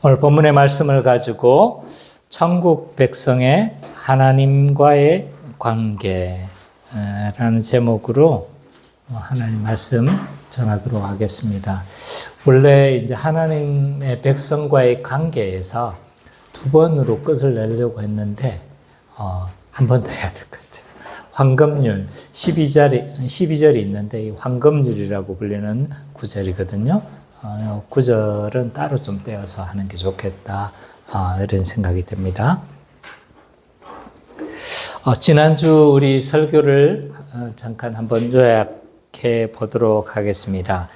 오늘 본문의 말씀을 가지고 천국 백성의 하나님과의 관계라는 제목으로 하나님 말씀 전하도록 하겠습니다. 원래 이제 하나님의 백성과의 관계에서 두 번으로 끝을 내려고 했는데 한 번 더 해야 될 것 같아요. 황금률 12절이 있는데 이 황금률이라고 불리는 구절이거든요. 구절은 따로 좀 떼어서 하는 게 좋겠다 이런 생각이 듭니다. 지난주 우리 설교를 잠깐 한번 요약해 보도록 하겠습니다.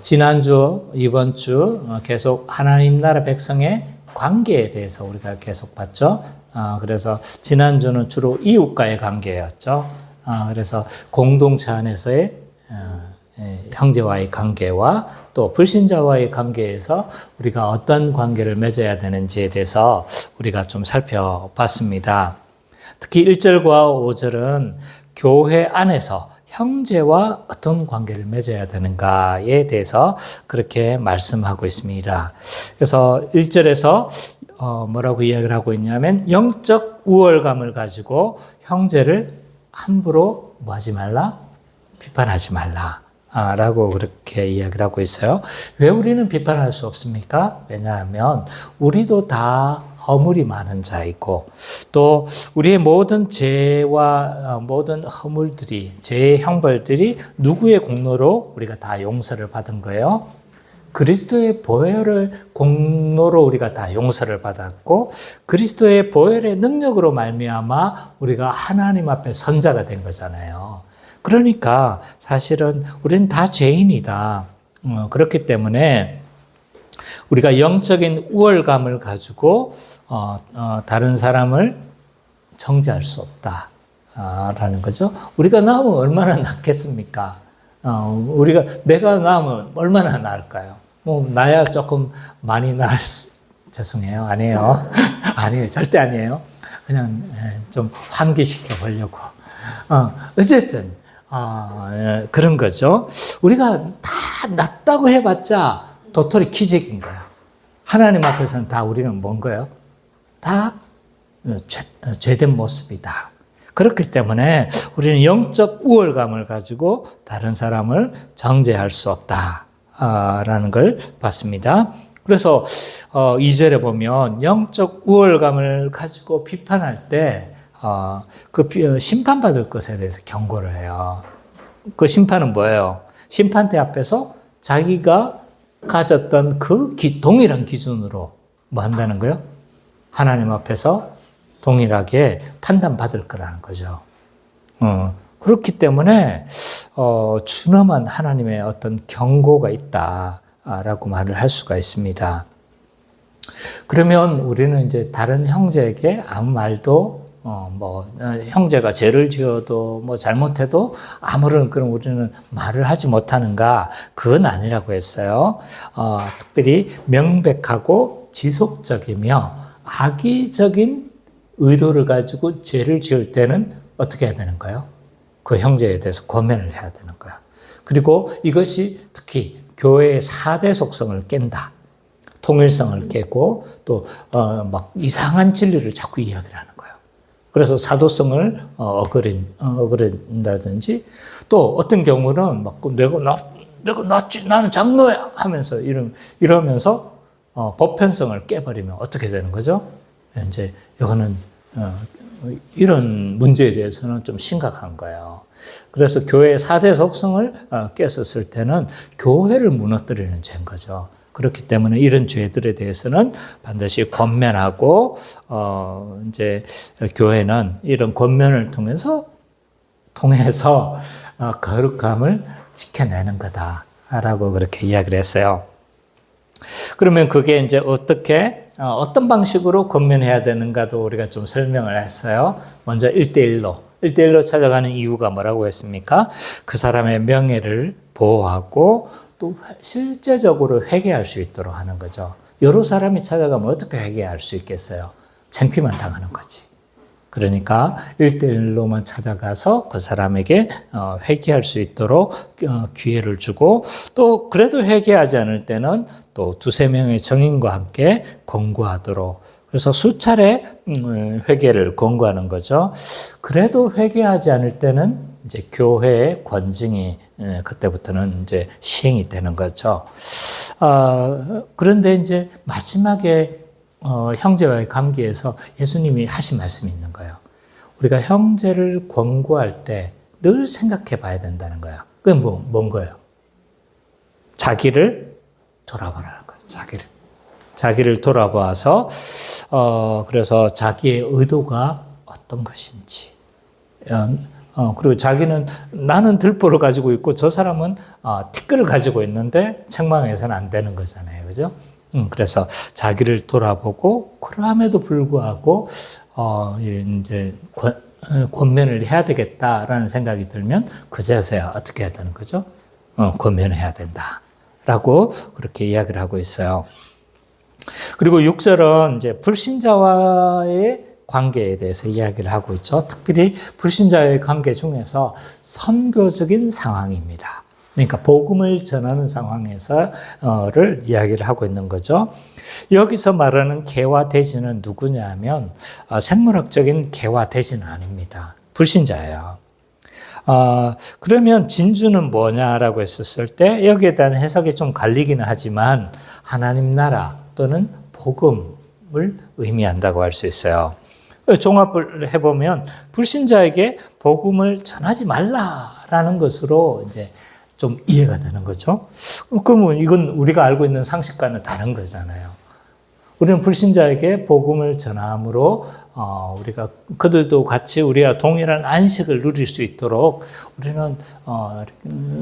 지난주, 이번 주 계속 하나님 나라 백성의 관계에 대해서 우리가 계속 봤죠. 그래서 지난주는 주로 이웃과의 관계였죠. 그래서 공동체 안에서의 형제와의 관계와 또 불신자와의 관계에서 우리가 어떤 관계를 맺어야 되는지에 대해서 우리가 좀 살펴봤습니다. 특히 1절과 5절은 교회 안에서 형제와 어떤 관계를 맺어야 되는가에 대해서 그렇게 말씀하고 있습니다. 그래서 1절에서 뭐라고 이야기를 하고 있냐면 영적 우월감을 가지고 형제를 함부로 뭐하지 말라? 비판하지 말라. 라고 그렇게 이야기를 하고 있어요. 왜 우리는 비판할 수 없습니까? 왜냐하면 우리도 다 허물이 많은 자이고 또 우리의 모든 죄와 모든 허물들이 죄의 형벌들이 누구의 공로로 우리가 다 용서를 받은 거예요? 그리스도의 보혈을 공로로 우리가 다 용서를 받았고 그리스도의 보혈의 능력으로 말미암아 우리가 하나님 앞에 선자가 된 거잖아요. 그러니까 사실은 우리는 다 죄인이다. 그렇기 때문에 우리가 영적인 우월감을 가지고 다른 사람을 정죄할 수 없다라는 거죠. 우리가 나으면 얼마나 낫겠습니까? 내가 나으면 얼마나 나을까요? 나야 조금 많이 나을 죄송해요. 아니에요. 아니에요. 절대 아니에요. 그냥 좀 환기시켜 보려고. 어쨌든 그런 거죠. 우리가 다 낫다고 해봤자 도토리 키재기인 거야. 하나님 앞에서는 다 우리는 뭔 거예요? 다 죄된 모습이다. 그렇기 때문에 우리는 영적 우월감을 가지고 다른 사람을 정죄할 수 없다라는 걸 봤습니다. 그래서 2절에 보면 영적 우월감을 가지고 비판할 때 그 심판받을 것에 대해서 경고를 해요. 그 심판은 뭐예요? 심판대 앞에서 자기가 가졌던 그 동일한 기준으로 뭐 한다는 거예요? 하나님 앞에서 동일하게 판단받을 거라는 거죠. 그렇기 때문에 준엄한 하나님의 어떤 경고가 있다라고 말을 할 수가 있습니다. 그러면 우리는 이제 다른 형제에게 아무 말도 형제가 죄를 지어도 잘못해도 아무런 그런 우리는 말을 하지 못하는가? 그건 아니라고 했어요. 특별히 명백하고 지속적이며 악의적인 의도를 가지고 죄를 지을 때는 어떻게 해야 되는가요? 그 형제에 대해서 권면을 해야 되는 거야. 그리고 이것이 특히 교회의 4대 속성을 깬다. 통일성을 깨고 또 이상한 진리를 자꾸 이야기를 하는 거예요. 그래서 사도성을 어그린다든지 또 어떤 경우는 내가 낫지 나는 장로야 하면서 이러면서 보편성을 깨버리면 어떻게 되는 거죠? 이제 이거는 이런 문제에 대해서는 좀 심각한 거예요. 그래서 교회의 4대 속성을 깼었을 때는 교회를 무너뜨리는 죄인 거죠. 그렇기 때문에 이런 죄들에 대해서는 반드시 권면하고 이제 교회는 이런 권면을 통해서 거룩함을 지켜내는 거다라고 그렇게 이야기를 했어요. 그러면 그게 이제 어떤 방식으로 권면해야 되는가도 우리가 좀 설명을 했어요. 먼저 1대1로 찾아가는 이유가 뭐라고 했습니까? 그 사람의 명예를 보호하고 또 실제적으로 회개할 수 있도록 하는 거죠. 여러 사람이 찾아가면 어떻게 회개할 수 있겠어요? 창피만 당하는 거지. 그러니까 1대1로만 찾아가서 그 사람에게 회개할 수 있도록 기회를 주고, 또 그래도 회개하지 않을 때는 또 두세 명의 증인과 함께 권고하도록, 그래서 수차례 회개를 권고하는 거죠. 그래도 회개하지 않을 때는 이제 교회의 권징이 그때부터는 이제 시행이 되는 거죠. 그런데 이제 마지막에 형제와의 관계에서 예수님이 하신 말씀이 있는 거예요. 우리가 형제를 권고할 때 늘 생각해 봐야 된다는 거예요. 그게 뭔 거예요? 자기를 돌아보라는 거예요. 자기를 돌아봐서, 그래서 자기의 의도가 어떤 것인지, 그리고 자기는 나는 들보를 가지고 있고 저 사람은 티끌을 가지고 있는데 책망해서는 안 되는 거잖아요. 그죠? 그래서 자기를 돌아보고, 그럼에도 불구하고, 이제 권면을 해야 되겠다라는 생각이 들면, 그제서야 어떻게 해야 되는 거죠? 권면을 해야 된다. 라고 그렇게 이야기를 하고 있어요. 그리고 6절은 이제 불신자와의 관계에 대해서 이야기를 하고 있죠. 특별히 불신자의 관계 중에서 선교적인 상황입니다. 그러니까 복음을 전하는 상황에서를 이야기를 하고 있는 거죠. 여기서 말하는 개와 돼지는 누구냐면 생물학적인 개와 돼지는 아닙니다. 불신자예요. 그러면 진주는 뭐냐라고 했었을 때 여기에 대한 해석이 좀 갈리기는 하지만 하나님 나라 또는 복음을 의미한다고 할 수 있어요. 종합을 해보면 불신자에게 복음을 전하지 말라라는 것으로 이제 좀 이해가 되는 거죠. 그러면 이건 우리가 알고 있는 상식과는 다른 거잖아요. 우리는 불신자에게 복음을 전함으로 우리가 그들도 같이 우리와 동일한 안식을 누릴 수 있도록 우리는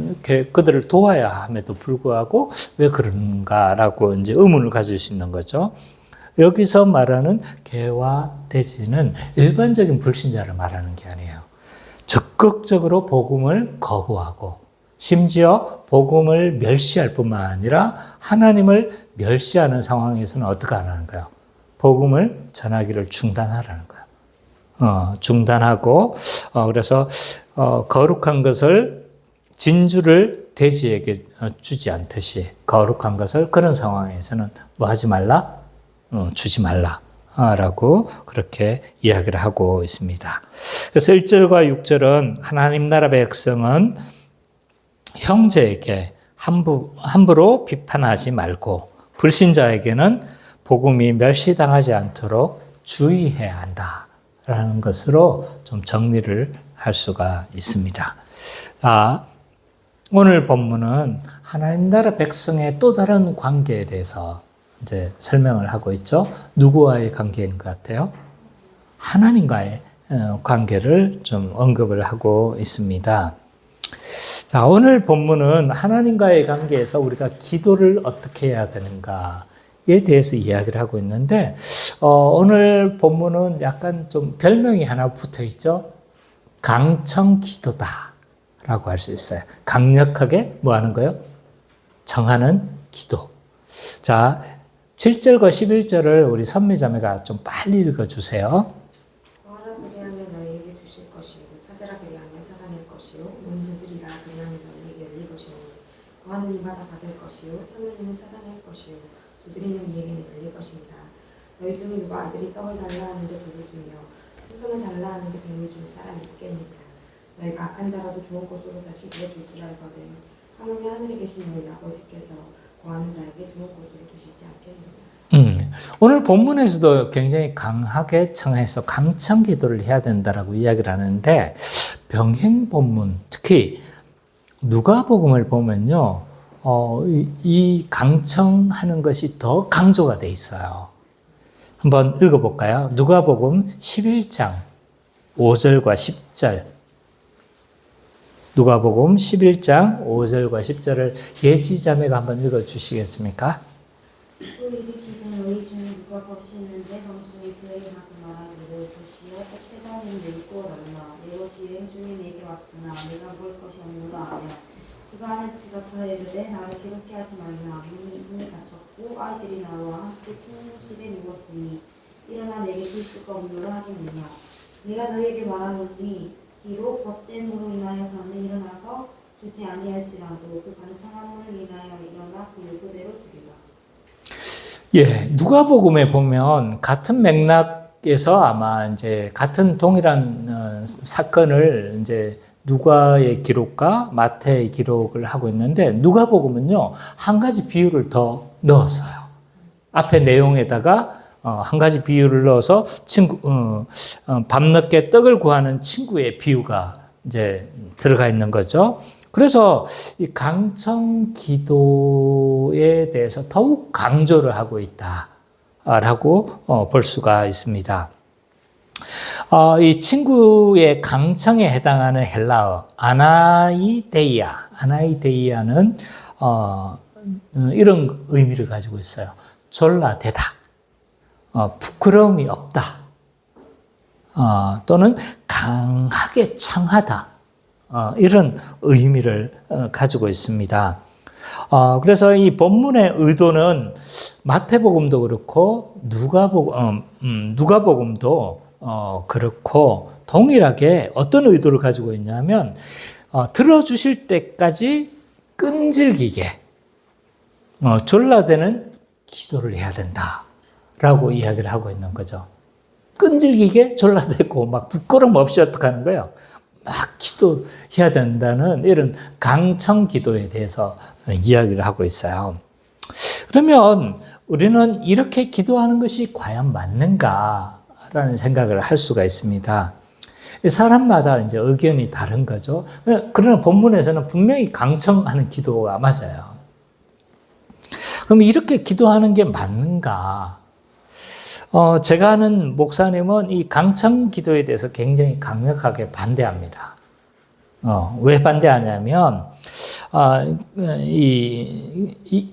이렇게 그들을 도와야 함에도 불구하고 왜 그런가라고 이제 의문을 가질 수 있는 거죠. 여기서 말하는 개와 돼지는 일반적인 불신자를 말하는 게 아니에요. 적극적으로 복음을 거부하고 심지어 복음을 멸시할 뿐만 아니라 하나님을 멸시하는 상황에서는 어떻게 하라는 거예요? 복음을 전하기를 중단하라는 거예요. 중단하고, 그래서 거룩한 것을 진주를 돼지에게 주지 않듯이 거룩한 것을 그런 상황에서는 뭐 하지 말라? 주지 말라. 라고 그렇게 이야기를 하고 있습니다. 그래서 1절과 6절은 하나님 나라 백성은 형제에게 함부로 비판하지 말고 불신자에게는 복음이 멸시당하지 않도록 주의해야 한다라는 것으로 좀 정리를 할 수가 있습니다. 오늘 본문은 하나님 나라 백성의 또 다른 관계에 대해서 이제 설명을 하고 있죠. 누구와의 관계인 것 같아요? 하나님과의 관계를 좀 언급을 하고 있습니다. 자, 오늘 본문은 하나님과의 관계에서 우리가 기도를 어떻게 해야 되는가에 대해서 이야기를 하고 있는데, 오늘 본문은 약간 좀 별명이 하나 붙어 있죠. 강청 기도다 라고 할 수 있어요. 강력하게 뭐 하는 거예요? 정하는 기도. 자, 7절과 11절을 우리 선미자매가 좀 빨리 읽어주세요. 구하라 그리하면 너희에게 주실 것이요 찾으라 그리하면 찾아낼 것이요 문을 두드리라 그리하면 너희에게 열릴 것이니 구하는 이마다 받을 것이요 찾는 이는 찾아낼 것이요 두드리는 이에게는 열릴 것입니다. 너희 중에 누가 아들이 떡을 달라 하는데 돌을 주며 생선을 달라 하는데 뱀을 줄 사람이 있겠느냐. 너희가 악한 자라도 좋은 것으로 사시기에 줄 줄 알거든 하물며 하늘에 계신 너희 아버지께서 구하는 자에게 좋은 것으로 주시지 않겠느냐. 오늘 본문에서도 굉장히 강하게 청해서 강청 기도를 해야 된다라고 이야기를 하는데, 병행 본문, 특히 누가복음을 보면요, 이 강청하는 것이 더 강조가 돼 있어요. 한번 읽어볼까요? 누가복음 11장 5절과 10절. 누가복음 11장 5절과 10절을 예지자매가 한번 읽어주시겠습니까? 또 이르시되 너희 중에 누가 것이 있는데 범중에 그에게 가서 말하기를 것이여 꼭 세상에 내있고 얼마 내 것이 여행 중에 내게 왔으나 내가 볼 것이 없노라 하며 그가 안에서 대답하여 이르되 나를 괴롭게 하지 말라 문이 닫혔고 아이들이 나와 함께 침실에 누웠으니 일어나 내게 줄 수가 없노라 하겠느냐. 내가 너희에게 말하노니 비록 법된 도로 인하여서는 일어나서 주지 아니할지라도 그 방창한 문을 인하여 일어나 그 요구대로 주리라. 예, 누가복음에 보면 같은 맥락에서 아마 이제 같은 동일한 사건을 이제 누가의 기록과 마태의 기록을 하고 있는데 누가복음은요 한 가지 비유를 더 넣었어요. 앞에 내용에다가 한 가지 비유를 넣어서 밤늦게 떡을 구하는 친구의 비유가 이제 들어가 있는 거죠. 그래서 이 강청 기도에 대해서 더욱 강조를 하고 있다라고 볼 수가 있습니다. 이 친구의 강청에 해당하는 헬라어 아나이데이아는 이런 의미를 가지고 있어요. 졸라대다, 부끄러움이 없다, 또는 강하게 청하다, 이런 의미를 가지고 있습니다. 그래서 이 본문의 의도는 마태복음도 그렇고 누가복음도 그렇고 동일하게 어떤 의도를 가지고 있냐면 들어주실 때까지 끈질기게 졸라대는 기도를 해야 된다라고 이야기를 하고 있는 거죠. 끈질기게 졸라대고 막 부끄럼 없이 어떻게 하는 거예요? 막 기도해야 된다는 이런 강청 기도에 대해서 이야기를 하고 있어요. 그러면 우리는 이렇게 기도하는 것이 과연 맞는가라는 생각을 할 수가 있습니다. 사람마다 이제 의견이 다른 거죠. 그러나 본문에서는 분명히 강청하는 기도가 맞아요. 그럼 이렇게 기도하는 게 맞는가? 제가 아는 목사님은 이 강청 기도에 대해서 굉장히 강력하게 반대합니다. 왜 반대하냐면,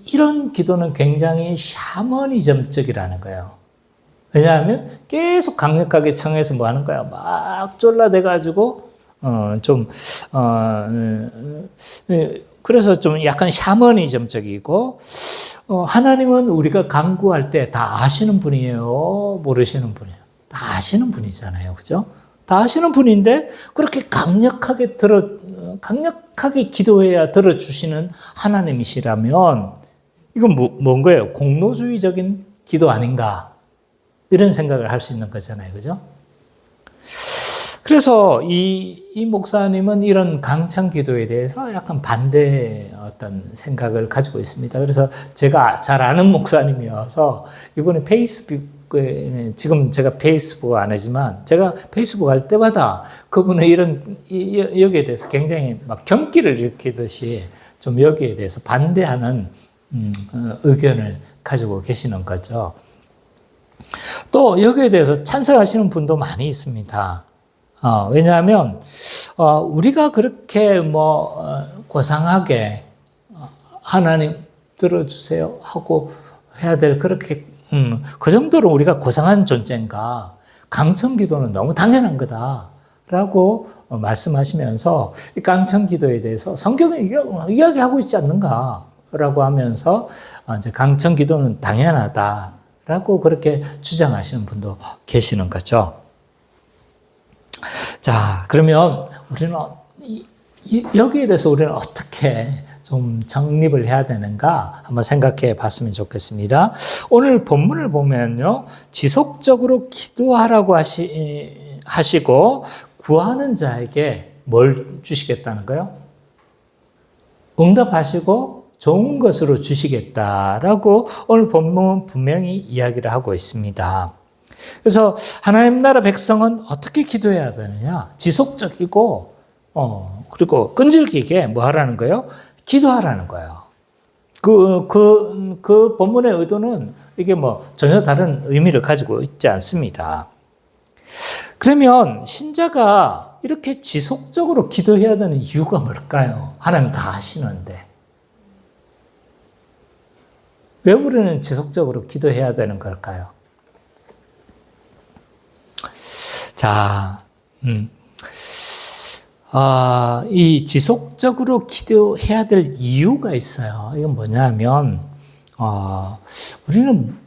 이런 기도는 굉장히 샤머니즘적이라는 거예요. 왜냐하면 계속 강력하게 청해서 뭐 하는 거야? 막 졸라대가지고, 그래서 좀 약간 샤머니즘적이고, 하나님은 우리가 간구할 때 다 아시는 분이에요? 모르시는 분이에요? 다 아시는 분이잖아요. 그죠? 다 아시는 분인데, 그렇게 강력하게 기도해야 들어주시는 하나님이시라면, 이건 뭔 거예요? 공로주의적인 기도 아닌가? 이런 생각을 할 수 있는 거잖아요. 그죠? 그래서 이 목사님은 이런 강청 기도에 대해서 약간 반대 어떤 생각을 가지고 있습니다. 그래서 제가 잘 아는 목사님이어서 이번에 페이스북에, 지금 제가 페이스북 안 하지만 제가 페이스북 할 때마다 그분의 여기에 대해서 굉장히 막 경기를 일으키듯이 좀 여기에 대해서 반대하는 의견을 가지고 계시는 거죠. 또 여기에 대해서 찬성하시는 분도 많이 있습니다. 왜냐하면 우리가 그렇게 고상하게 하나님 들어주세요 하고 해야 될 그렇게 그 정도로 우리가 고상한 존재인가? 강청기도는 너무 당연한 거다라고 말씀하시면서 이 강청기도에 대해서 성경에 이야기하고 있지 않는가라고 하면서 이제 강청기도는 당연하다라고 그렇게 주장하시는 분도 계시는 거죠. 자, 그러면 우리는 여기에 대해서 우리는 어떻게 좀 정립을 해야 되는가 한번 생각해 봤으면 좋겠습니다. 오늘 본문을 보면요, 지속적으로 기도하라고 하시고 구하는 자에게 뭘 주시겠다는 거요? 응답하시고 좋은 것으로 주시겠다라고 오늘 본문 분명히 이야기를 하고 있습니다. 그래서 하나님 나라 백성은 어떻게 기도해야 되느냐? 지속적이고, 그리고 끈질기게 뭐 하라는 거예요? 기도하라는 거예요. 그 본문의 의도는 이게 전혀 다른 의미를 가지고 있지 않습니다. 그러면 신자가 이렇게 지속적으로 기도해야 되는 이유가 뭘까요? 하나님 다 아시는데. 왜 우리는 지속적으로 기도해야 되는 걸까요? 자, 이 지속적으로 기도해야 될 이유가 있어요. 이건 뭐냐면, 우리는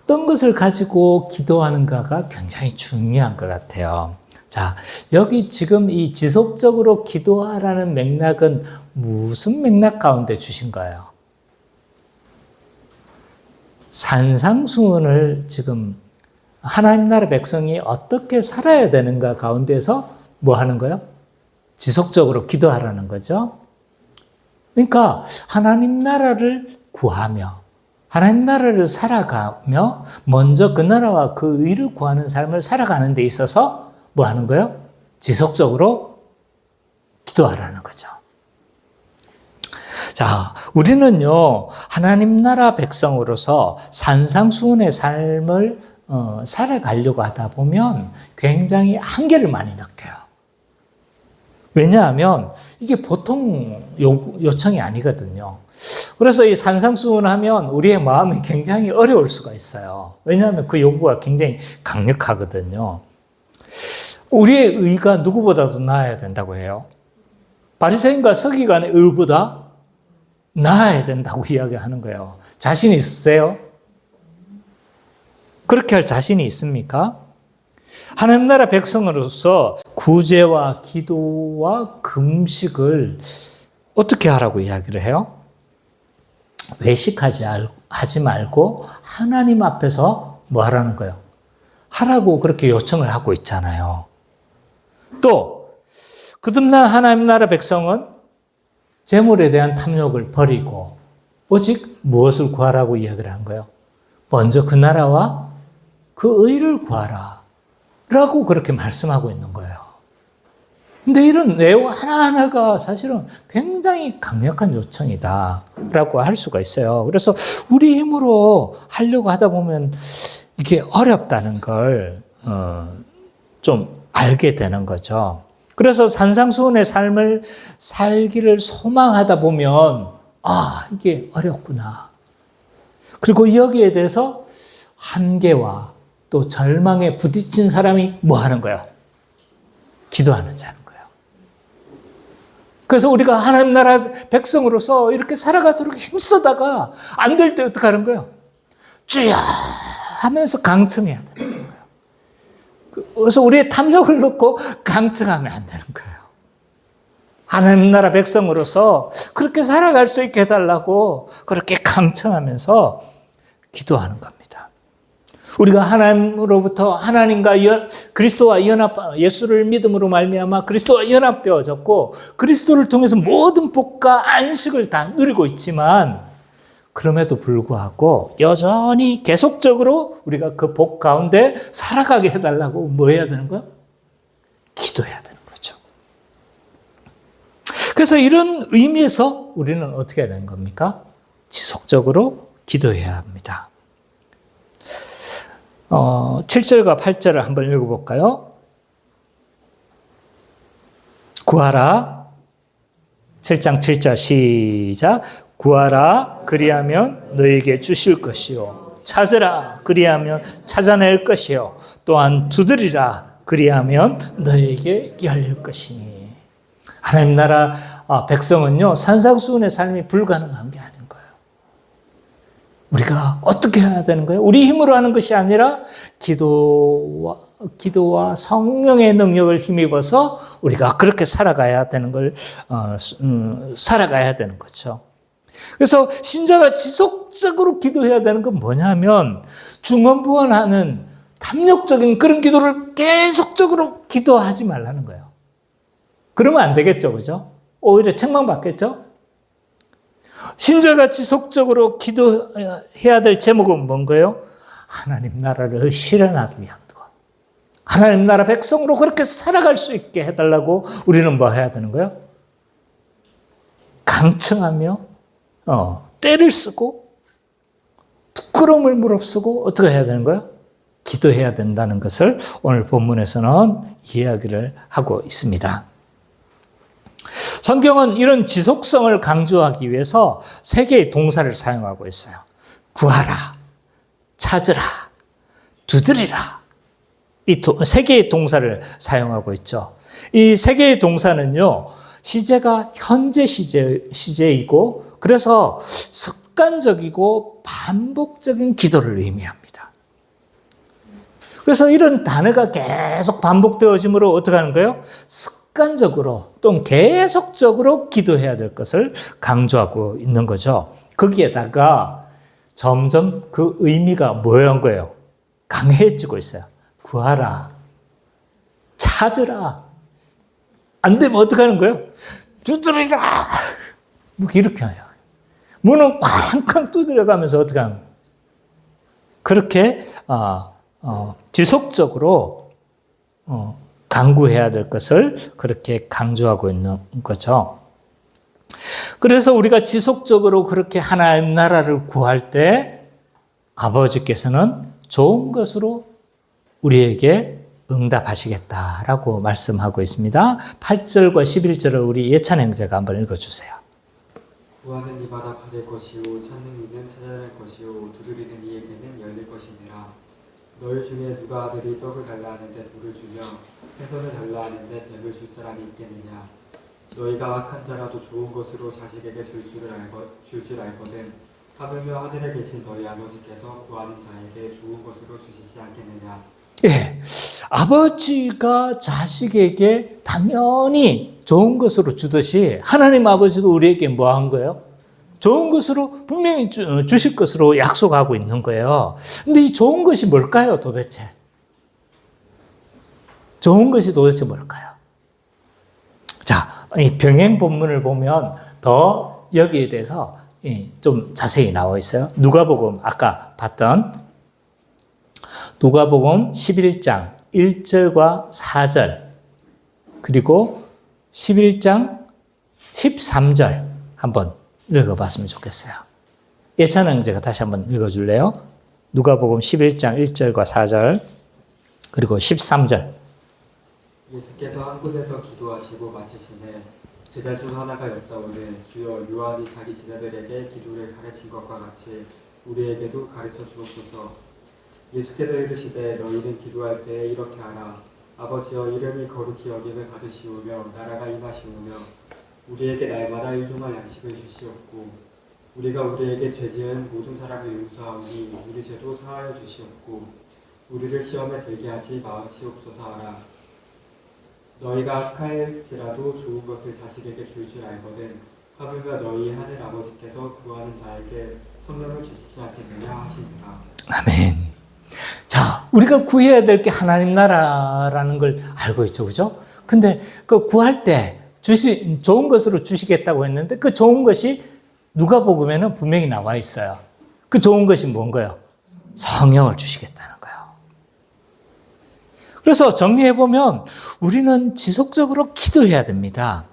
어떤 것을 가지고 기도하는가가 굉장히 중요한 것 같아요. 자, 여기 지금 이 지속적으로 기도하라는 맥락은 무슨 맥락 가운데 주신 거예요? 산상수훈을 지금 하나님 나라 백성이 어떻게 살아야 되는가 가운데서 뭐 하는 거예요? 지속적으로 기도하라는 거죠. 그러니까 하나님 나라를 구하며 하나님 나라를 살아가며 먼저 그 나라와 그 의를 구하는 삶을 살아가는 데 있어서 뭐 하는 거예요? 지속적으로 기도하라는 거죠. 자, 우리는요, 하나님 나라 백성으로서 산상수훈의 삶을 살아가려고 하다 보면 굉장히 한계를 많이 느껴요. 왜냐하면 이게 보통 요청이 아니거든요. 그래서 이 산상수훈하면 우리의 마음이 굉장히 어려울 수가 있어요. 왜냐하면 그 요구가 굉장히 강력하거든요. 우리의 의가 누구보다도 나아야 된다고 해요. 바리새인과 서기관의 의보다 나아야 된다고 이야기하는 거예요. 자신 있으세요? 그렇게 할 자신이 있습니까? 하나님 나라 백성으로서 구제와 기도와 금식을 어떻게 하라고 이야기를 해요? 외식하지 말고 하나님 앞에서 뭐 하라는 거예요? 하라고 그렇게 요청을 하고 있잖아요. 또 거듭난 하나님 나라 백성은 재물에 대한 탐욕을 버리고 오직 무엇을 구하라고 이야기를 한 거예요? 먼저 그 나라와 그 의를 구하라 라고 그렇게 말씀하고 있는 거예요. 근데 이런 내용 하나하나가 사실은 굉장히 강력한 요청이다 라고 할 수가 있어요. 그래서 우리 힘으로 하려고 하다 보면 이게 어렵다는 걸 좀 알게 되는 거죠. 그래서 산상수훈의 삶을 살기를 소망하다 보면 이게 어렵구나. 그리고 여기에 대해서 한계와 또 절망에 부딪힌 사람이 뭐 하는 거예요? 기도하는 자는 거예요. 그래서 우리가 하나님 나라 백성으로서 이렇게 살아가도록 힘쓰다가 안 될 때 어떻게 하는 거예요? 주여 하면서 강청해야 되는 거예요. 그래서 우리의 탐욕을 놓고 강청하면 안 되는 거예요. 하나님 나라 백성으로서 그렇게 살아갈 수 있게 해달라고 그렇게 강청하면서 기도하는 겁니다. 우리가 하나님으로부터 하나님과 그리스도와 예수를 믿음으로 말미암아 그리스도와 연합되어졌고 그리스도를 통해서 모든 복과 안식을 다 누리고 있지만 그럼에도 불구하고 여전히 계속적으로 우리가 그 복 가운데 살아가게 해달라고 뭐 해야 되는 거예요? 기도해야 되는 거죠. 그래서 이런 의미에서 우리는 어떻게 해야 되는 겁니까? 지속적으로 기도해야 합니다. 7절과 8절을 한번 읽어볼까요? 구하라. 7장 7절 시작. 구하라. 그리하면 너에게 주실 것이요. 찾으라. 그리하면 찾아낼 것이요. 또한 두드리라. 그리하면 너에게 열릴 것이니. 하나님 나라 백성은요, 산상수훈의 삶이 불가능한 게 아닌 거예요. 우리가 어떻게 해야 되는 거예요? 우리 힘으로 하는 것이 아니라 기도와 성령의 능력을 힘입어서 우리가 그렇게 살아가야 되는 걸 살아가야 되는 거죠. 그래서 신자가 지속적으로 기도해야 되는 건 뭐냐면 중언부언하는 탐욕적인 그런 기도를 계속적으로 기도하지 말라는 거예요. 그러면 안 되겠죠, 그죠? 오히려 책망받겠죠? 신자가 지속적으로 기도해야 될 제목은 뭔가요? 하나님 나라를 실현하기 위한 것. 하나님 나라 백성으로 그렇게 살아갈 수 있게 해달라고 우리는 뭐 해야 되는 거예요? 강청하며 때를 쓰고 부끄러움을 무릅쓰고 어떻게 해야 되는 거예요? 기도해야 된다는 것을 오늘 본문에서는 이야기를 하고 있습니다. 성경은 이런 지속성을 강조하기 위해서 세 개의 동사를 사용하고 있어요. 구하라, 찾으라, 두드리라. 이 세 개의 동사를 사용하고 있죠. 이 세 개의 동사는요, 시제가 현재 시제이고 그래서 습관적이고 반복적인 기도를 의미합니다. 그래서 이런 단어가 계속 반복되어짐으로 어떻게 하는 거예요? 습관적으로 또는 계속적으로 기도해야 될 것을 강조하고 있는 거죠. 거기에다가 점점 그 의미가 뭐였던 거예요? 강해지고 있어요. 구하라. 찾으라. 안 되면 어떻게 하는 거예요? 두드리라. 이렇게 해요. 문은 쾅쾅 두드려가면서 어떻게 하는 거예요? 그렇게 지속적으로 강구해야 될 것을 그렇게 강조하고 있는 거죠. 그래서 우리가 지속적으로 그렇게 하나님 나라를 구할 때 아버지께서는 좋은 것으로 우리에게 응답하시겠다라고 말씀하고 있습니다. 8절과 11절을 우리 예찬 형제가 한번 읽어주세요. 구하는 이마다 받을 것이요 찾는 이는 찾아낼 것이요 두드리는 이에게는 열릴 것이니라. 너희 중에 누가 아들이 떡을 달라 하는데 돌을 주며 생선을 달라 하는데 뱀을 줄 사람이 있겠느냐. 너희가 악한 자라도 좋은 것으로 자식에게 줄 줄 알거든 하물며 하늘에 계신 너희 아버지께서 구하는 자에게 좋은 것으로 주시지 않겠느냐. 예, 아버지가 자식에게 당연히 좋은 것으로 주듯이 하나님 아버지도 우리에게 뭐 한 거예요? 좋은 것으로 분명히 주실 것으로 약속하고 있는 거예요. 근데 이 좋은 것이 뭘까요, 도대체? 좋은 것이 도대체 뭘까요? 자, 이 병행 본문을 보면 더 여기에 대해서 좀 자세히 나와 있어요. 누가복음 아까 봤던 누가복음 11장 1절과 4절 그리고 11장 13절 한번 읽어봤으면 좋겠어요. 예찬 형제가 다시 한번 읽어줄래요? 누가복음 11장 1절과 4절 그리고 13절. 예수께서 한 곳에서 기도하시고 마치시매 제자 중 하나가 여짜오되 주여 요한이 자기 제자들에게 기도를 가르친 것과 같이 우리에게도 가르쳐 주옵소서. 예수께서 이르시되 너희는 기도할 때 이렇게 하라. 아버지여 이름이 거룩히 여김을 받으시오며 나라가 임하시오며 우리에게 날마다 일용할 양식을 주시옵고 우리가 우리에게 죄지은 모든 사람을 용서하오니 우리 죄도 사하여 주시옵고 우리를 시험에 들게 하지 마시옵소서 하라. 너희가 악할지라도 좋은 것을 자식에게 줄 알거든 하물며 너희 하늘 아버지께서 구하는 자에게 성령을 주시지 않겠느냐 하시니라. 아멘. 자, 우리가 구해야 될 게 하나님 나라라는 걸 알고 있죠, 그죠? 근데 그 구할 때 좋은 것으로 주시겠다고 했는데 그 좋은 것이 누가복음에는 분명히 나와 있어요. 그 좋은 것이 뭔가요? 성령을 주시겠다는 거예요. 그래서 정리해보면 우리는 지속적으로 기도해야 됩니다.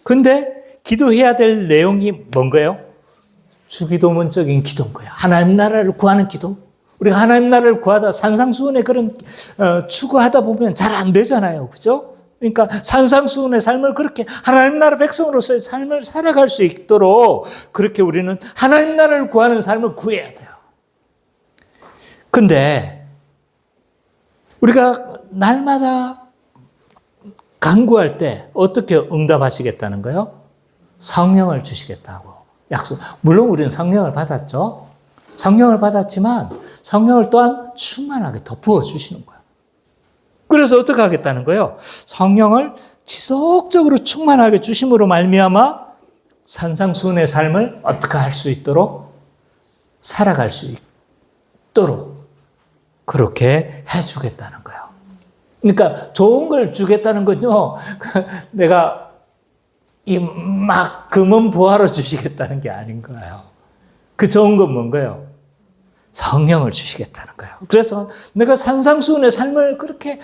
근데 기도해야 될 내용이 뭔가요? 주기도문적인 기도인 거예요. 하나님 나라를 구하는 기도. 우리가 하나님 나라를 구하다 산상수훈의 그런 추구하다 보면 잘 안 되잖아요. 그죠? 그러니까 산상수훈의 삶을 그렇게 하나님 나라 백성으로서의 삶을 살아갈 수 있도록 그렇게 우리는 하나님 나라를 구하는 삶을 구해야 돼요. 근데 우리가 날마다 간구할 때 어떻게 응답하시겠다는 거예요? 성령을 주시겠다고 약속. 물론 우리는 성령을 받았죠. 성령을 받았지만 성령을 또한 충만하게 더 부어주시는 거예요. 그래서 어떻게 하겠다는 거예요? 성령을 지속적으로 충만하게 주심으로 말미암아 산상수훈의 삶을 어떻게 할 수 있도록 살아갈 수 있도록 그렇게 해주겠다는 거예요. 그러니까 좋은 걸 주겠다는 건요, 내가 막 금은 부하러 주시겠다는 게 아닌 거예요. 그 좋은 건 뭔가요? 성령을 주시겠다는 거예요. 그래서 내가 산상수훈의 삶을 그렇게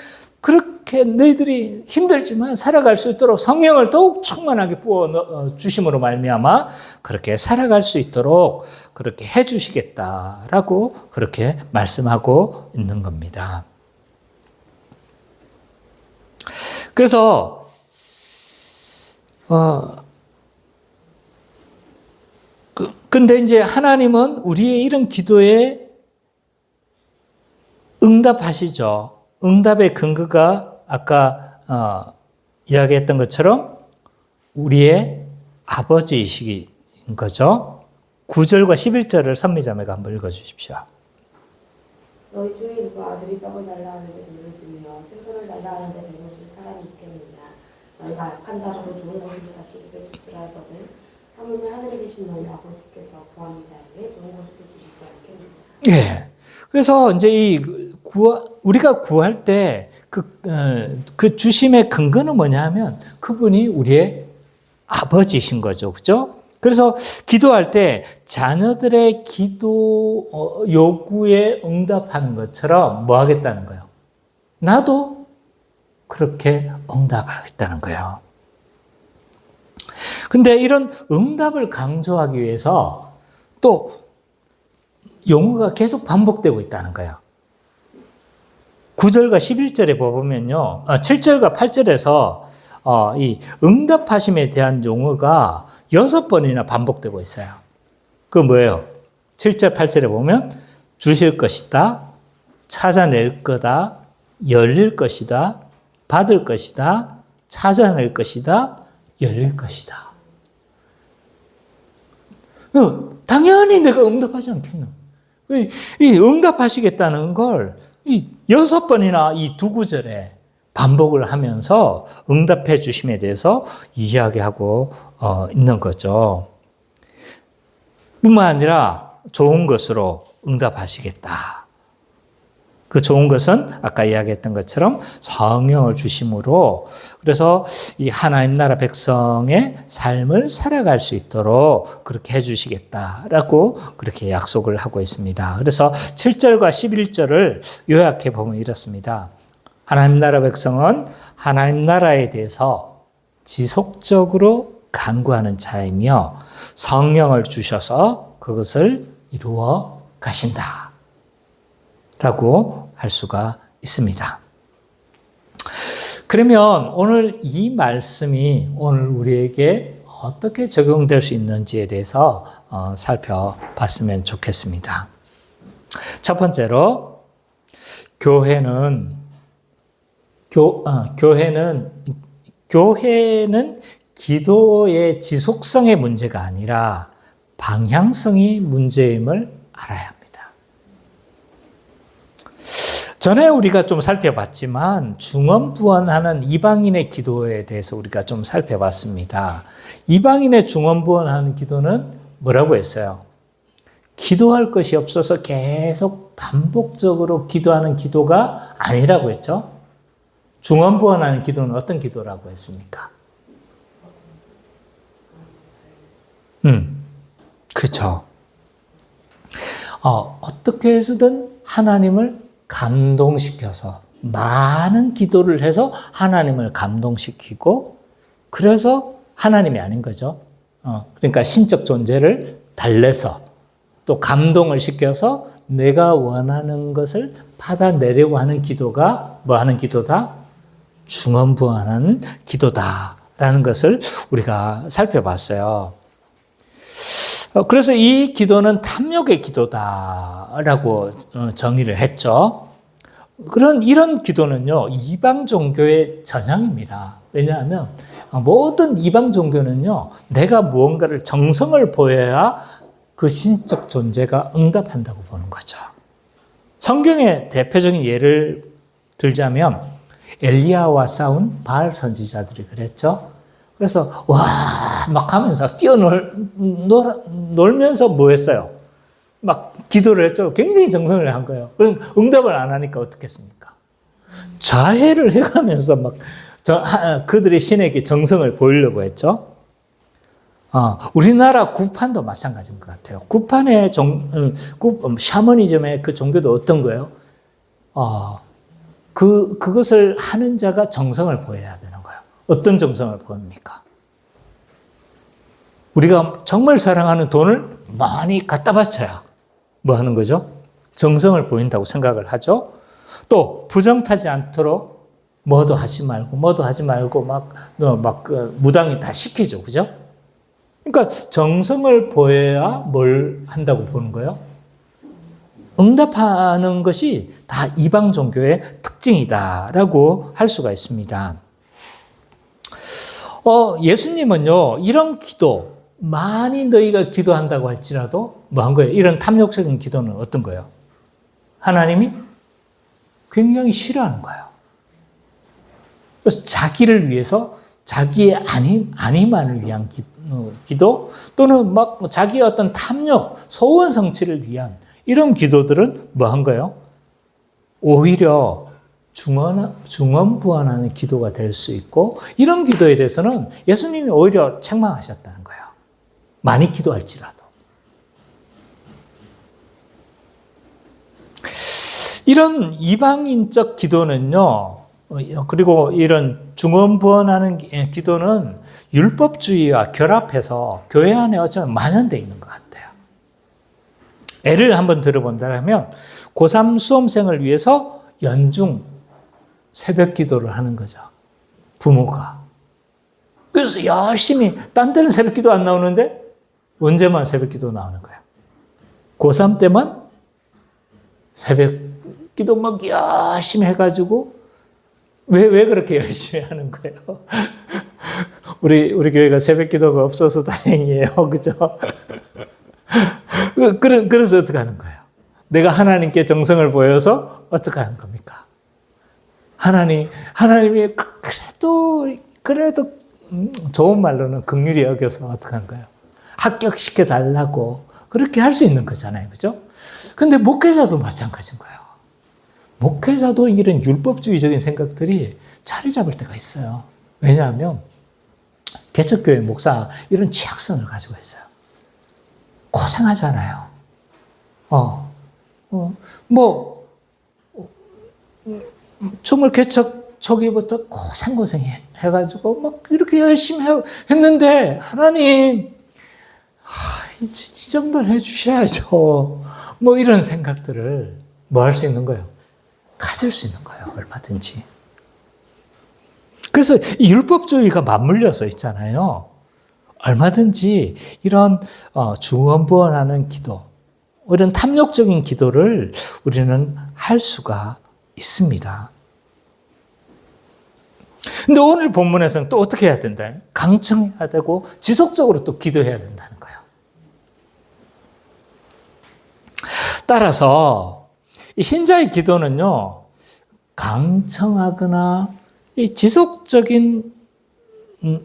너희들이 힘들지만 살아갈 수 있도록 성령을 더욱 충만하게 부어 주심으로 말미암아 그렇게 살아갈 수 있도록 그렇게 해 주시겠다라고 그렇게 말씀하고 있는 겁니다. 그래서 근데 이제 하나님은 우리의 이런 기도에 응답하시죠. 응답의 근거가 아까 이야기했던 것처럼 우리의 아버지이신 거죠. 9절과 11절을 선미자매가 한번 읽어주십시오. 너희 중에 누가 아들이 떡을 달라 하는데 돌을 주며 생선을 달라 하는데 뱀을 줄 사람이 있겠느냐. 너희가 약한 자라도 좋은 것을 자식에게 줄 줄 알거든. 하물며 하늘에 계신 너희 아버지께서 구하는 자에게 좋은 것을 주시지 않겠느냐. 예. 그래서 이제 우리가 구할 때 그 주심의 근거는 뭐냐 하면 그분이 우리의 아버지신 거죠. 그죠? 그래서 기도할 때 자녀들의 기도 요구에 응답하는 것처럼 뭐 하겠다는 거예요? 나도 그렇게 응답하겠다는 거예요. 근데 이런 응답을 강조하기 위해서 또 용어가 계속 반복되고 있다는 거예요. 9절과 11절에 보면요. 7절과 8절에서 이 응답하심에 대한 용어가 6번이나 반복되고 있어요. 그 뭐예요? 7절, 8절에 보면 주실 것이다, 찾아낼 거다, 열릴 것이다, 받을 것이다, 찾아낼 것이다, 열릴 것이다. 당연히 내가 응답하지 않겠나? 이 응답하시겠다는 걸 이 6번이나 이 두 구절에 반복을 하면서 응답해 주심에 대해서 이야기하고 있는 거죠. 뿐만 아니라 좋은 것으로 응답하시겠다. 그 좋은 것은 아까 이야기했던 것처럼 성령을 주심으로 그래서 이 하나님 나라 백성의 삶을 살아갈 수 있도록 그렇게 해주시겠다라고 그렇게 약속을 하고 있습니다. 그래서 7절과 11절을 요약해 보면 이렇습니다. 하나님 나라 백성은 하나님 나라에 대해서 지속적으로 간구하는 자이며 성령을 주셔서 그것을 이루어 가신다. 라고 할 수가 있습니다. 그러면 오늘 이 말씀이 오늘 우리에게 어떻게 적용될 수 있는지에 대해서 살펴봤으면 좋겠습니다. 첫 번째로 교회는 기도의 지속성의 문제가 아니라 방향성이 문제임을 알아야 합니다. 전에 우리가 좀 살펴봤지만 중언부언하는 이방인의 기도에 대해서 우리가 좀 살펴봤습니다. 이방인의 중언부언하는 기도는 뭐라고 했어요? 기도할 것이 없어서 계속 반복적으로 기도하는 기도가 아니라고 했죠. 중언부언하는 기도는 어떤 기도라고 했습니까? 그렇죠. 어떻게 해서든 하나님을 감동시켜서 많은 기도를 해서 하나님을 감동시키고 그래서 하나님이 아닌 거죠. 그러니까 신적 존재를 달래서 또 감동을 시켜서 내가 원하는 것을 받아내려고 하는 기도가 뭐 하는 기도다? 중언부언하는 기도다라는 것을 우리가 살펴봤어요. 그래서 이 기도는 탐욕의 기도다라고 정의를 했죠. 이런 기도는요, 이방 종교의 전형입니다. 왜냐하면 모든 이방 종교는요, 내가 무언가를 정성을 보여야 그 신적 존재가 응답한다고 보는 거죠. 성경의 대표적인 예를 들자면 엘리야와 싸운 바알 선지자들이 그랬죠. 그래서 막 하면서 놀면서 뭐 했어요? 막 기도를 했죠. 굉장히 정성을 한 거예요. 그럼 응답을 안 하니까 어떻겠습니까? 자해를 해가면서 막 그들의 신에게 정성을 보이려고 했죠. 우리나라 구판도 마찬가지인 것 같아요. 구판의 샤머니즘의 그 종교도 어떤 거예요? 그것을 하는 자가 정성을 보여야 되는 거예요. 어떤 정성을 보입니까? 우리가 정말 사랑하는 돈을 많이 갖다 바쳐야 뭐 하는 거죠? 정성을 보인다고 생각을 하죠. 또 부정타지 않도록 뭐도 하지 말고 막 무당이 다 시키죠. 그죠? 그러니까 정성을 보여야 뭘 한다고 보는 거예요? 응답하는 것이 다 이방 종교의 특징이다라고 할 수가 있습니다. 예수님은요, 이런 기도, 많이 너희가 기도한다고 할지라도 뭐 한 거예요? 이런 탐욕적인 기도는 어떤 거예요? 하나님이 굉장히 싫어하는 거예요. 그래서 자기를 위해서 자기의 안위만을 위한 기도 또는 막 자기의 어떤 탐욕, 소원 성취를 위한 이런 기도들은 뭐 한 거예요? 오히려 중언부언하는 기도가 될 수 있고 이런 기도에 대해서는 예수님이 오히려 책망하셨다는 거예요. 많이 기도할지라도. 이런 이방인적 기도는요. 그리고 이런 중언부언하는 기도는 율법주의와 결합해서 교회 안에 어쩌면 만연되어 있는 것 같아요. 예를 한번 들어본다면 고3 수험생을 위해서 연중 새벽 기도를 하는 거죠. 부모가. 그래서 열심히 딴 데는 새벽 기도 안 나오는데 언제만 새벽 기도 나오는 거예요. 고3 때만 새벽 기도 막 열심히 해가지고 왜 그렇게 열심히 하는 거예요? 우리 교회가 새벽 기도가 없어서 다행이에요. 그죠? 그래서 어떻게 하는 거예요? 내가 하나님께 정성을 보여서 어떻게 하는 겁니까? 하나님이 그래도 좋은 말로는 긍휼히 여겨서 어떻게 한 거예요? 합격시켜 달라고 그렇게 할 수 있는 거잖아요. 그죠? 근데 목회자도 마찬가지인 거예요. 목회자도 이런 율법주의적인 생각들이 자리 잡을 때가 있어요. 왜냐하면 개척교회 목사 이런 취약성을 가지고 있어요. 고생하잖아요. 정말 개척 초기부터 고생해가지고 막 이렇게 열심히 했는데 하나님 이 정도는 해주셔야죠. 뭐 이런 생각들을 뭐 할 수 있는 거예요? 가질 수 있는 거예요. 얼마든지. 그래서 이 율법주의가 맞물려서 있잖아요. 얼마든지 이런 중언부언하는 기도, 이런 탐욕적인 기도를 우리는 할 수가 있습니다. 근데 오늘 본문에서는 또 어떻게 해야 된다? 강청해야 되고 지속적으로 또 기도해야 된다는 거예요. 따라서 이 신자의 기도는요, 강청하거나 이 지속적인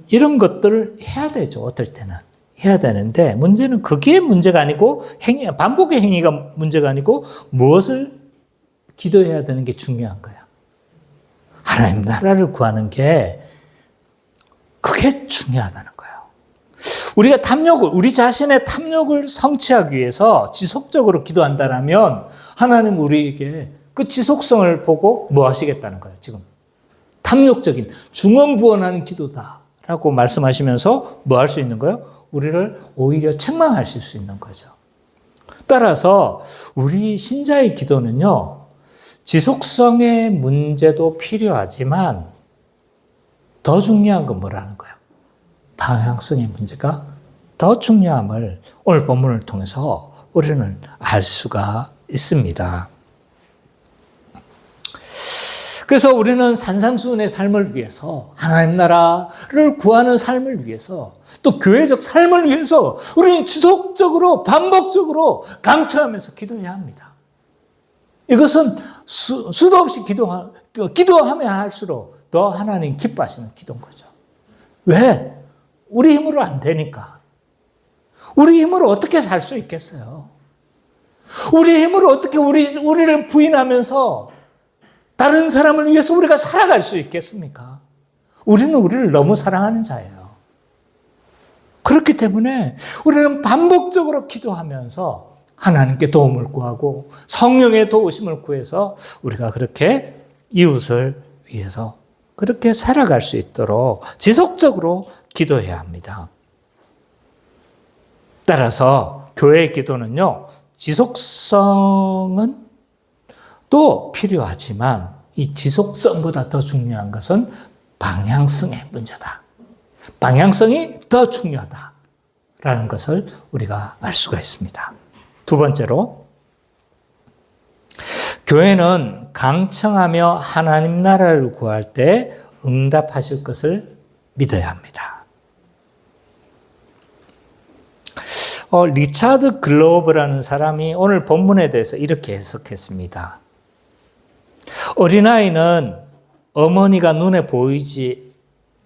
이런 것들을 해야 되죠. 어떨 때는. 해야 되는데 문제는 그게 문제가 아니고 반복의 행위가 문제가 아니고 무엇을 기도해야 되는 게 중요한 거야. 하나님 나라를 구하는 게 그게 중요하다는 거예요. 우리가 우리 자신의 탐욕을 성취하기 위해서 지속적으로 기도한다면 하나님 우리에게 그 지속성을 보고 뭐 하시겠다는 거예요. 지금 탐욕적인 중언부언하는 기도다라고 말씀하시면서 뭐 할 수 있는 거예요? 우리를 오히려 책망하실 수 있는 거죠. 따라서 우리 신자의 기도는요, 지속성의 문제도 필요하지만 더 중요한 건 뭐라는 거예요? 방향성의 문제가 더 중요함을 오늘 본문을 통해서 우리는 알 수가 있습니다. 그래서 우리는 산상수훈의 삶을 위해서, 하나님 나라를 구하는 삶을 위해서, 또 교회적 삶을 위해서 우리는 지속적으로 반복적으로 강조하면서 기도해야 합니다. 이것은 수도 없이 기도하면 할수록 더 하나님 기뻐하시는 기도인 거죠. 왜? 우리 힘으로 안 되니까. 우리 힘으로 어떻게 살 수 있겠어요? 우리 힘으로 어떻게 우리를 부인하면서 다른 사람을 위해서 우리가 살아갈 수 있겠습니까? 우리는 우리를 너무 사랑하는 자예요. 그렇기 때문에 우리는 반복적으로 기도하면서 하나님께 도움을 구하고 성령의 도우심을 구해서 우리가 그렇게 이웃을 위해서 그렇게 살아갈 수 있도록 지속적으로 기도해야 합니다. 따라서 교회의 기도는요, 지속성은 또 필요하지만 이 지속성보다 더 중요한 것은 방향성의 문제다. 방향성이 더 중요하다라는 것을 우리가 알 수가 있습니다. 두 번째로, 교회는 강청하며 하나님 나라를 구할 때 응답하실 것을 믿어야 합니다. 리차드 글로브라는 사람이 오늘 본문에 대해서 이렇게 해석했습니다. 어린아이는 어머니가 눈에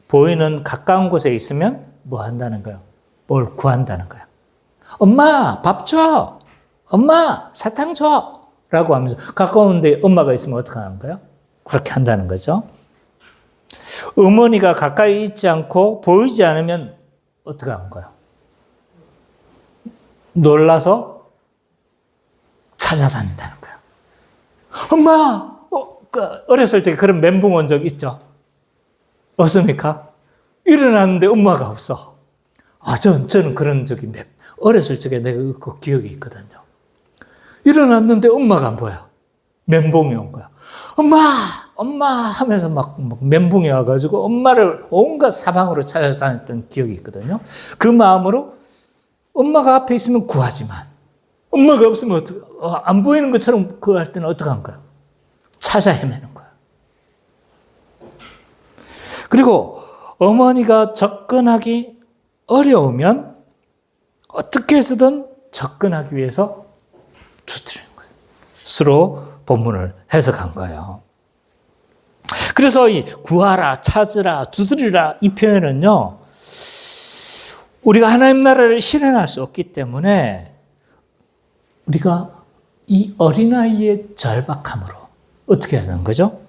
보이는 가까운 곳에 있으면 뭐 한다는 거예요? 뭘 구한다는 거예요. 엄마, 밥 줘! 엄마, 사탕 줘! 라고 하면서 가까운데 엄마가 있으면 어떻게 하는 거예요? 그렇게 한다는 거죠. 어머니가 가까이 있지 않고 보이지 않으면 어떻게 하는 거예요? 놀라서 찾아다닌다는 거예요. 엄마! 어렸을 때 그런 멘붕 온 적 있죠? 없습니까? 일어났는데 엄마가 없어. 저는 그런 적이 어렸을 적에 내가 그 기억이 있거든요. 일어났는데 엄마가 안 보여. 멘붕이 온 거야. 엄마 하면서 막 멘붕이 와가지고 엄마를 온갖 사방으로 찾아다녔던 기억이 있거든요. 그 마음으로 엄마가 앞에 있으면 구하지만 엄마가 없으면 안 보이는 것처럼 구할 때는 어떻게 한 거야? 찾아 헤매는 거야. 그리고 어머니가 접근하기 어려우면 어떻게 해서든 접근하기 위해서 두드리는 거예요. 스스로 본문을 해석한 거예요. 그래서 이 구하라, 찾으라, 두드리라 이 표현은요, 우리가 하나님 나라를 실현할 수 없기 때문에 우리가 이 어린아이의 절박함으로 어떻게 하는 거죠?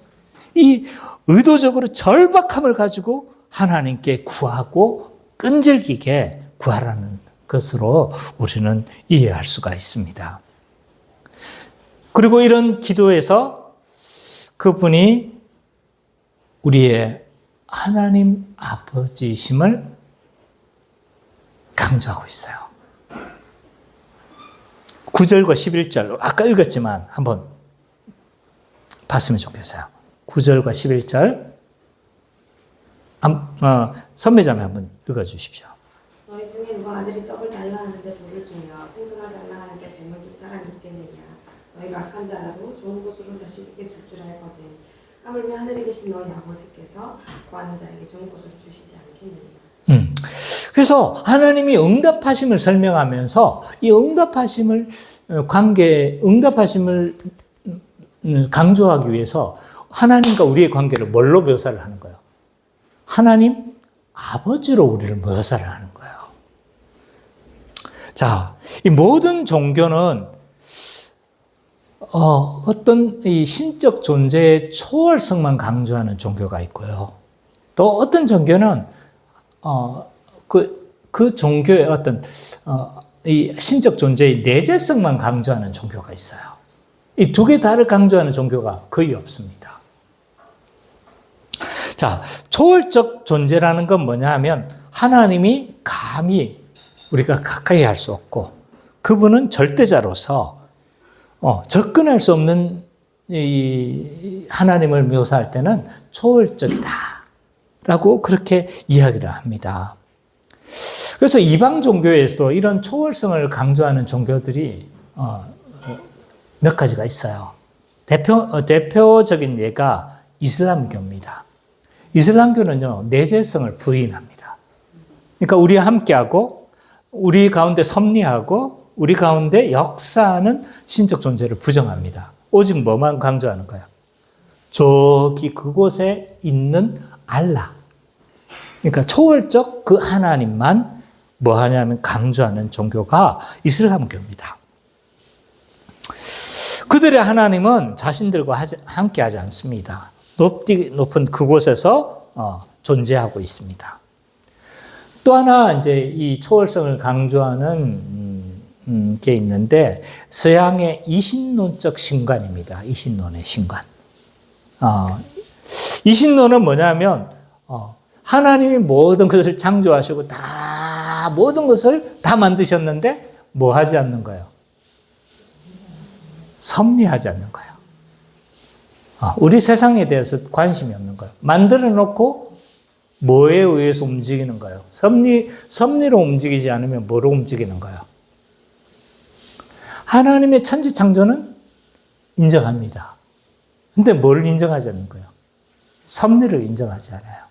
이 의도적으로 절박함을 가지고 하나님께 구하고 끈질기게 구하라는 것으로 우리는 이해할 수가 있습니다. 그리고 이런 기도에서 그분이 우리의 하나님 아버지심을 강조하고 있어요. 9절과 11절, 아까 읽었지만 한번 봤으면 좋겠어요. 9절과 11절, 선배자매 한번 읽어주십시오. 너희 중에 누가 아들이 떡을 달라 하는데 돌을 주며 생선을 달라 하는데 뱀을 줄 사람이 있겠느냐. 너희가 악한 자라도 좋은 곳으로 자식에게 줄 줄 알거든. 하물며 하늘에 계신 너희 아버지께서 구하는 자에게 좋은 곳을 주시지 않겠느냐. 그래서 하나님이 응답하심을 설명하면서 이 응답하심을 강조하기 위해서 하나님과 우리의 관계를 뭘로 묘사를 하는 거예요? 하나님 아버지로 우리를 묘사를 하는 거예요. 자, 이 모든 종교는 어떤 이 신적 존재의 초월성만 강조하는 종교가 있고요. 또 어떤 종교는 그 종교의 어떤 이 신적 존재의 내재성만 강조하는 종교가 있어요. 이 두 개 다를 강조하는 종교가 거의 없습니다. 자, 초월적 존재라는 건 뭐냐 하면 하나님이 감히 우리가 가까이 할 수 없고 그분은 절대자로서 접근할 수 없는 이 하나님을 묘사할 때는 초월적이다 라고 그렇게 이야기를 합니다. 그래서 이방 종교에서도 이런 초월성을 강조하는 종교들이 몇 가지가 있어요. 대표적인 예가 이슬람교입니다. 이슬람교는요, 내재성을 부인합니다. 그러니까 우리와 함께하고, 우리 가운데 섭리하고, 우리 가운데 역사하는 신적 존재를 부정합니다. 오직 뭐만 강조하는 거야? 저기 그곳에 있는 알라. 그러니까 초월적 그 하나님만 뭐 하냐면 강조하는 종교가 이슬람교입니다. 그들의 하나님은 자신들과 함께 하지 않습니다. 높은 그곳에서 존재하고 있습니다. 또 하나 이제 이 초월성을 강조하는 게 있는데 서양의 이신론적 신관입니다. 이신론의 신관. 이신론은 뭐냐면 하나님이 모든 것을 창조하시고 다 모든 것을 다 만드셨는데 뭐 하지 않는 거예요? 섭리하지 않는 거예요. 우리 세상에 대해서 관심이 없는 거예요. 만들어 놓고 뭐에 의해서 움직이는 거예요? 섭리로 움직이지 않으면 뭐로 움직이는 거예요? 하나님의 천지 창조는 인정합니다. 근데 뭘 인정하지 않는 거예요? 섭리를 인정하지 않아요.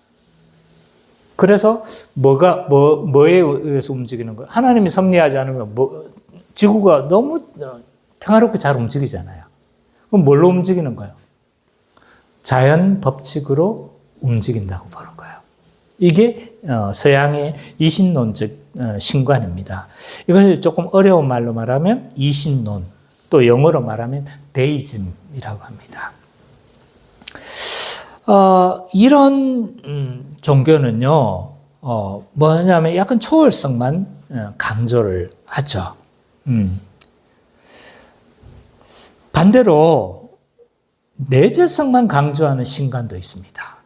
그래서 뭐에 의해서 움직이는 거예요? 하나님이 섭리하지 않으면 지구가 너무 평화롭게 잘 움직이잖아요. 그럼 뭘로 움직이는 거예요? 자연 법칙으로 움직인다고 보는 거예요. 이게 서양의 이신론적 신관입니다. 이걸 조금 어려운 말로 말하면 이신론, 또 영어로 말하면 데이즘이라고 합니다. 이런 종교는요, 뭐냐면 약간 초월성만 강조를 하죠. 반대로 내재성만 강조하는 신관도 있습니다.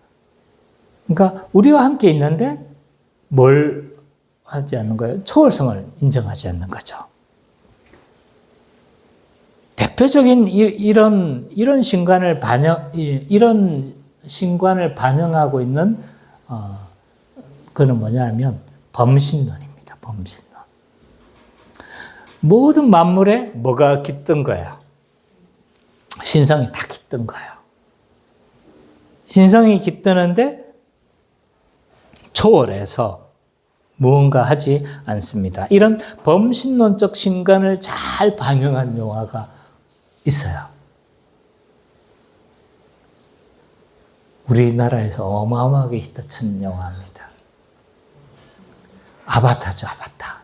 그러니까 우리와 함께 있는데 뭘 하지 않는 거예요? 초월성을 인정하지 않는 거죠. 대표적인 이런 신관을 반영하고 있는 그는 뭐냐면 범신론입니다. 범신론. 모든 만물에 뭐가 깃든 거예요? 신성이 다 깃든 거예요. 신성이 깃드는데 초월해서 무언가 하지 않습니다. 이런 범신론적 신관을 잘 반영한 영화가 있어요. 우리나라에서 어마어마하게 히트친 영화입니다. 아바타죠, 아바타.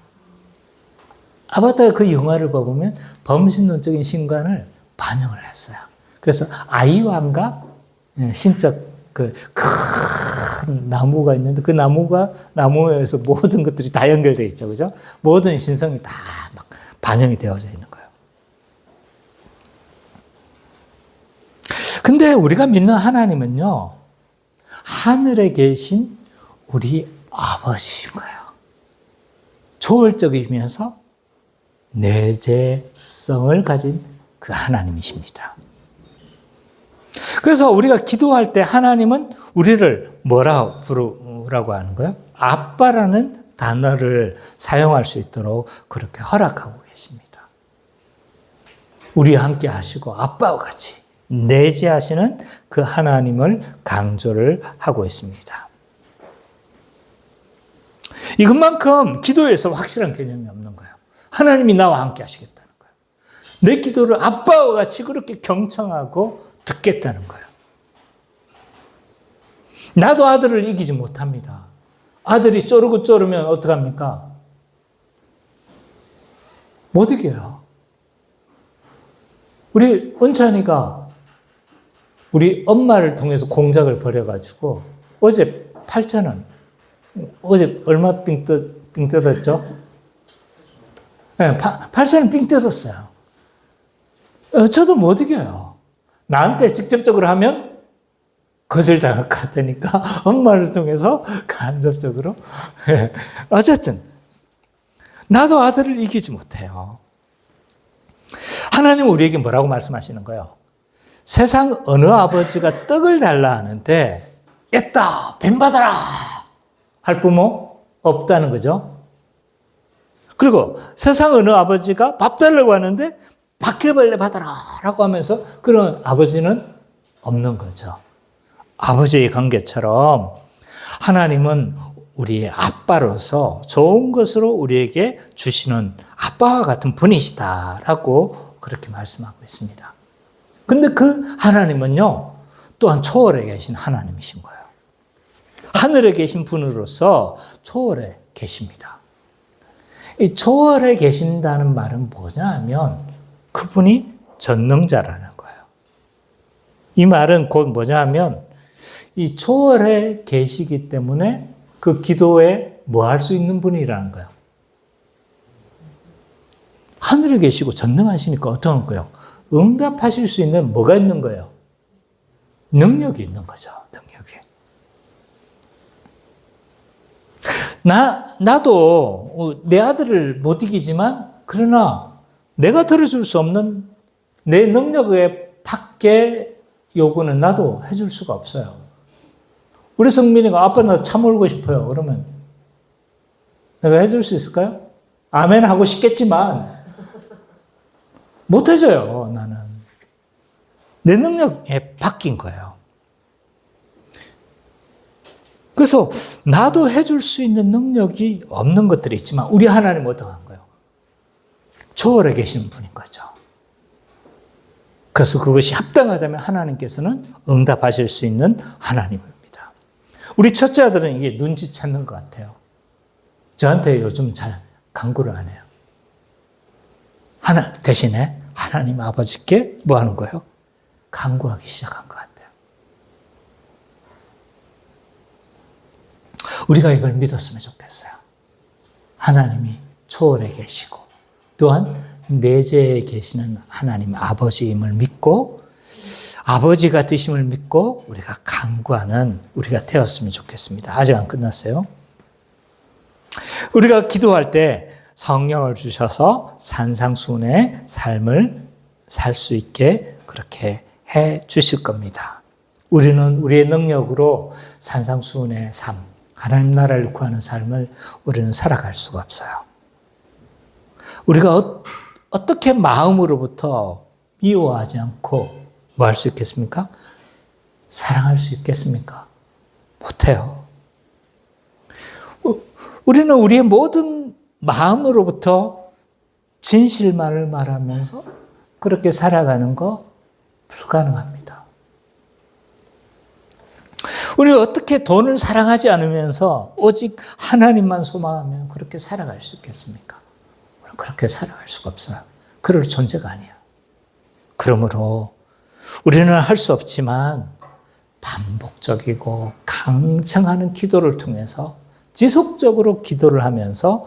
아바타 그 영화를 보면 범신론적인 신관을 반영을 했어요. 그래서 아이왕과 신적 그 큰 나무가 있는데 그 나무에서 모든 것들이 다 연결되어 있죠. 그죠? 모든 신성이 다 막 반영이 되어져 있는 거예요. 근데 우리가 믿는 하나님은요, 하늘에 계신 우리 아버지신 거예요. 초월적이면서 내재성을 가진 그 하나님이십니다. 그래서 우리가 기도할 때 하나님은 우리를 뭐라고 부르라고 하는 거예요? 아빠라는 단어를 사용할 수 있도록 그렇게 허락하고 계십니다. 우리와 함께 하시고 아빠와 같이 내재하시는 그 하나님을 강조를 하고 있습니다. 이것만큼 기도에서 확실한 개념이 없는 거예요. 하나님이 나와 함께 하시겠다는 거예요. 내 기도를 아빠와 같이 그렇게 경청하고 듣겠다는 거예요. 나도 아들을 이기지 못합니다. 아들이 쪼르고 쪼르면 어떡합니까? 못 이겨요. 우리 은찬이가 우리 엄마를 통해서 공작을 벌여가지고 어제 8,000원, 어제 얼마 삥 뜯었죠? 네, 8,000원 삥 뜯었어요. 저도 못 이겨요. 나한테 직접적으로 하면 거절당할 것 같으니까 엄마를 통해서 간접적으로. 어쨌든 나도 아들을 이기지 못해요. 하나님은 우리에게 뭐라고 말씀하시는 거예요? 세상 어느 아버지가 떡을 달라 하는데 있다 뱀 받아라 할 부모 없다는 거죠. 그리고 세상 어느 아버지가 밥 달라고 하는데 바퀴벌레 받아라 라고 하면서 그런 아버지는 없는 거죠. 아버지의 관계처럼 하나님은 우리의 아빠로서 좋은 것으로 우리에게 주시는 아빠와 같은 분이시다라고 그렇게 말씀하고 있습니다. 근데 그 하나님은요, 또한 초월에 계신 하나님이신 거예요. 하늘에 계신 분으로서 초월에 계십니다. 이 초월에 계신다는 말은 뭐냐 하면 그분이 전능자라는 거예요. 이 말은 곧 뭐냐 하면 이 초월에 계시기 때문에 그 기도에 뭐 할 수 있는 분이라는 거예요. 하늘에 계시고 전능하시니까 어떤 거예요? 응답하실 수 있는 뭐가 있는 거예요? 능력이 있는 거죠. 능력이. 나도 내 아들을 못 이기지만 그러나 내가 들어줄 수 없는 내 능력의 밖의 요구는 나도 해줄 수가 없어요. 우리 성민이가 아빠 나 차 몰고 싶어요. 그러면 내가 해줄 수 있을까요? 아멘 하고 싶겠지만 못 해줘요. 나는. 내 능력에 바뀐 거예요. 그래서 나도 해줄 수 있는 능력이 없는 것들이 있지만 우리 하나님 어떠한 거예요? 초월해 계시는 분인 거죠. 그래서 그것이 합당하다면 하나님께서는 응답하실 수 있는 하나님입니다. 우리 첫째 아들은 이게 눈치채는 것 같아요. 저한테 요즘 잘 강구를 안 해요. 대신에 하나님 아버지께 뭐 하는 거예요? 강구하기 시작한 것 같아요. 우리가 이걸 믿었으면 좋겠어요. 하나님이 초월해 계시고 또한 내재에 계시는 하나님 아버지임을 믿고 아버지 같으심을 믿고 우리가 강구하는 우리가 되었으면 좋겠습니다. 아직 안 끝났어요. 우리가 기도할 때 성령을 주셔서 산상수훈의 삶을 살 수 있게 그렇게 해 주실 겁니다. 우리는 우리의 능력으로 산상수훈의 삶, 하나님 나라를 구하는 삶을 우리는 살아갈 수가 없어요. 우리가 어떻게 마음으로부터 미워하지 않고 뭐 할 수 있겠습니까? 사랑할 수 있겠습니까? 못해요. 우리는 우리의 모든 마음으로부터 진실만을 말하면서 그렇게 살아가는 거 불가능합니다. 우리가 어떻게 돈을 사랑하지 않으면서 오직 하나님만 소망하면 그렇게 살아갈 수 있겠습니까? 그렇게 살아갈 수가 없어요. 그럴 존재가 아니에요. 그러므로 우리는 할 수 없지만 반복적이고 강청하는 기도를 통해서 지속적으로 기도를 하면서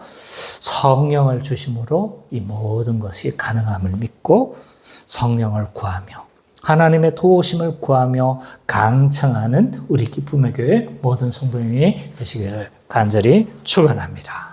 성령을 주심으로 이 모든 것이 가능함을 믿고 성령을 구하며 하나님의 도우심을 구하며 강청하는 우리 기쁨의 교회 모든 성도님이 되시기를 간절히 축원합니다.